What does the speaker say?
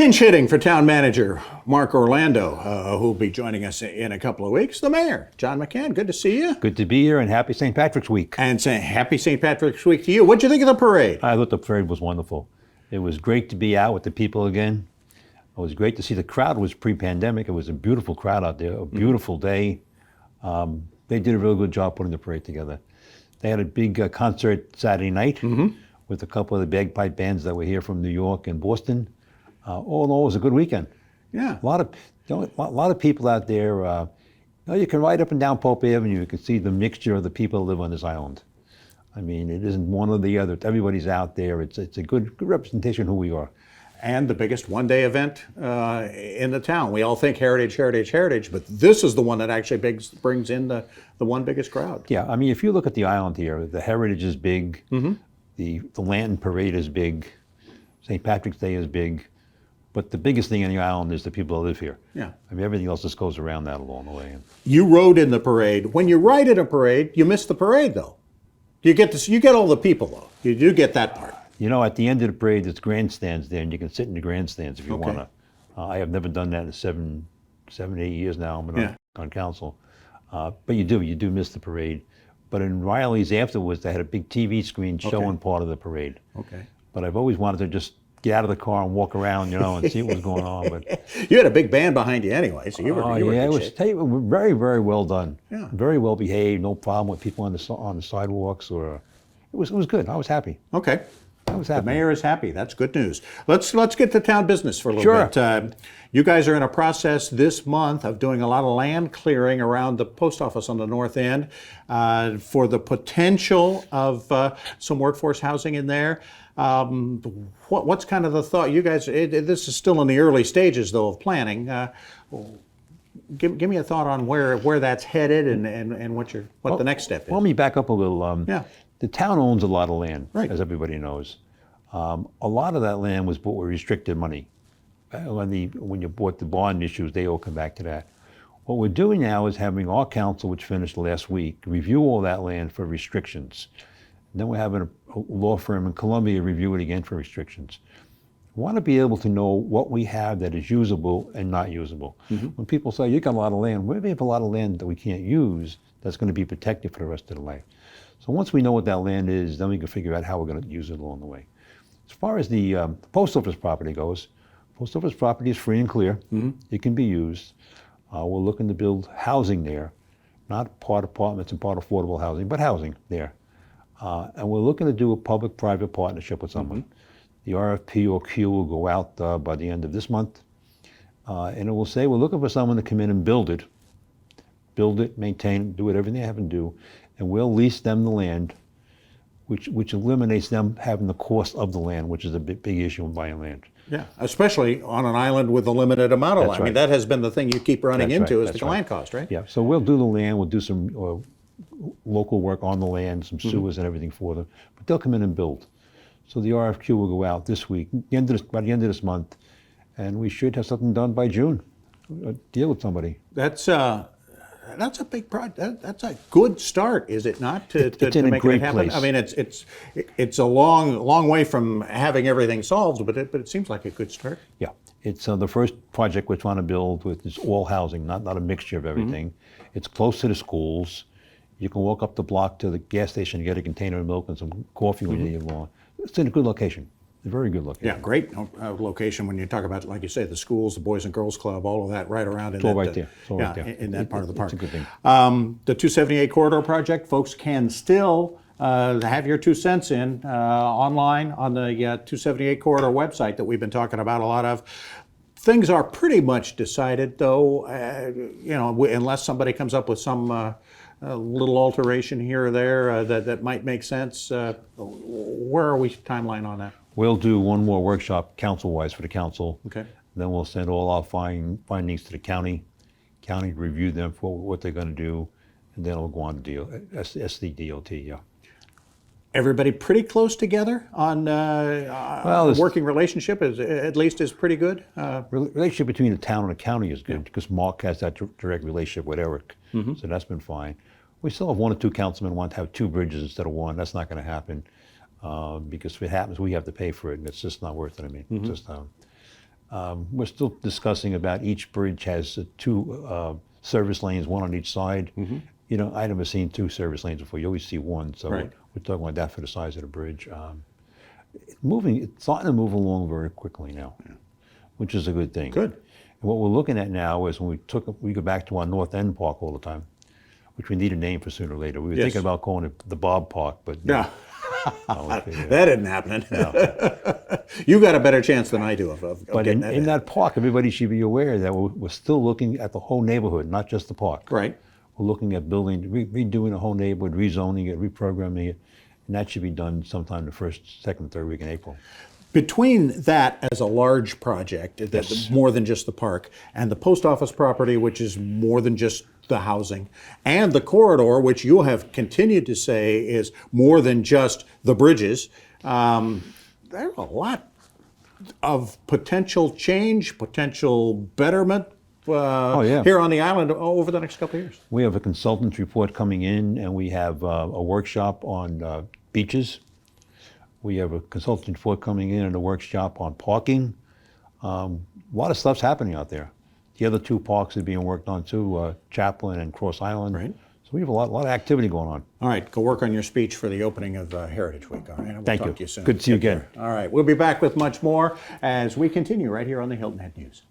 Pinch hitting for town manager Mark Orlando, who will be joining us in a couple of weeks. The mayor, John McCann, good to see you. Good to be here, and happy St. Patrick's Week. And say happy St. Patrick's Week to you. What'd you think of the parade? I thought the parade was wonderful. It was great to be out with the people again. It was great to see the crowd. It was pre-pandemic. It was a beautiful crowd out there, a beautiful day. They did a real good job putting the parade together. They had a big concert Saturday night with a couple of the bagpipe bands that were here from New York and Boston. All in all, it was a good weekend. Yeah. A lot of people out there. You can ride up and down Pope Avenue. You can see the mixture of the people who live on this island. I mean, it isn't one or the other. Everybody's out there. It's a good representation of who we are. And the biggest one-day event in the town. We all think heritage, heritage, heritage, but this is the one that actually brings in the one biggest crowd. Yeah, I mean, if you look at the island here, the heritage is big. The Lantern Parade is big. St. Patrick's Day is big. But the biggest thing on the island is the people that live here. Yeah. I mean, everything else just goes around that along the way. You rode in the parade. When you ride in a parade, you miss the parade, though. You get all the people, though. You do get that part. You know, at the end of the parade, there's grandstands there, and you can sit in the grandstands if you want to. I have never done that in seven, 8 years now. I've been on council. But you do miss the parade. But in Riley's afterwards, they had a big TV screen showing part of the parade. Okay. But I've always wanted to just get out of the car and walk around, and see what was going on. But you had a big band behind you anyway, so you were. It was very, very well done. Yeah. Very well behaved. No problem with people on the sidewalks, or it was good. I was happy. Okay. I was happy. The mayor is happy. That's good news. Let's get to town business for a little bit. You guys are in a process this month of doing a lot of land clearing around the post office on the north end for the potential of some workforce housing in there. What's kind of the thought? You guys, this is still in the early stages, though, of planning. Give me a thought on where that's headed and what the next step is. Let me back up a little. The town owns a lot of land, as everybody knows. A lot of that land was bought with restricted money. When you bought the bond issues, they all come back to that. What we're doing now is having our council, which finished last week, review all that land for restrictions. And then we're having a law firm in Columbia review it again for restrictions. We want to be able to know what we have that is usable and not usable. When people say, you got a lot of land, we have a lot of land that we can't use that's going to be protected for the rest of the life. So once we know what that land is, then we can figure out how we're going to use it along the way. As far as the post office property goes, post office property is free and clear. It can be used. We're looking to build housing there, not part apartments and part affordable housing, but housing there. And we're looking to do a public-private partnership with someone. The RFP or Q will go out by the end of this month. And it will say we're looking for someone to come in and build it, maintain it, do everything they have to do. And we'll lease them the land, which eliminates them having the cost of the land, which is a big issue in buying land. Yeah, especially on an island with a limited amount of land. I mean, that has been the thing you keep running into is the land cost, right? Yeah, so we'll do the land, we'll do some local work on the land, some sewers and everything for them, but they'll come in and build. So the RFQ will go out this week, by the end of this month, and we should have something done by June. Deal with somebody. That's a big project. That's a good start, is it not? To make it happen. Place. I mean, it's a long way from having everything solved, but it seems like a good start. Yeah, it's the first project we're trying to build with is all housing, not a mixture of everything. It's close to the schools. You can walk up the block to the gas station and get a container of milk and some coffee when you need long. It's in a good location. A very good location. Yeah, great location when you talk about, like you say, the schools, the Boys and Girls Club, all of that right around. It's all right there. In that part of the park. It's a good thing. The 278 Corridor Project, folks can still have your 2 cents in online on the 278 Corridor website that we've been talking about a lot of. Things are pretty much decided, though, unless somebody comes up with some little alteration here or there that might make sense. Where are we timeline on that? We'll do one more workshop council-wise for the council. Okay. Then we'll send all our findings to the county. County review them for what they're going to do, and then it'll go on to SDDOT. Everybody pretty close together on working relationship at least is pretty good. Relationship between the town and the county is good because Mark has that direct relationship with Eric, so that's been fine. We still have 1 or 2 councilmen want to have 2 bridges instead of 1. That's not going to happen because if it happens, we have to pay for it, and it's just not worth it. I mean, We're still discussing about each bridge has two service lanes, one on each side. You know, I've never seen two service lanes before. You always see one. So we're talking about that for the size of the bridge. It's starting to move along very quickly now, which is a good thing. Good. And what we're looking at now is when we go back to our North End Park all the time, which we need a name for sooner or later. We were thinking about calling it the Bob Park, but no, that isn't happening. No. You got a better chance than I do of but getting that in that park, everybody should be aware that we're still looking at the whole neighborhood, not just the park. Right. We're looking at building, redoing the whole neighborhood, rezoning it, reprogramming it, and that should be done sometime the first, second, third week in April. Between that as a large project, that's more than just the park, and the post office property, which is more than just the housing, and the corridor, which you have continued to say is more than just the bridges, there's a lot of potential change, potential betterment here on the island over the next couple of years. We have a consultant's report coming in, and we have a workshop on beaches. We have a consultant report coming in and a workshop on parking. A lot of stuff's happening out there. The other two parks are being worked on too, Chaplin and Cross Island. Right. So we have a lot of activity going on. All right, go work on your speech for the opening of Heritage Week. All right, we'll Thank talk you. to you soon. Good to see you again. All right, we'll be back with much more as we continue right here on the Hilton Head News.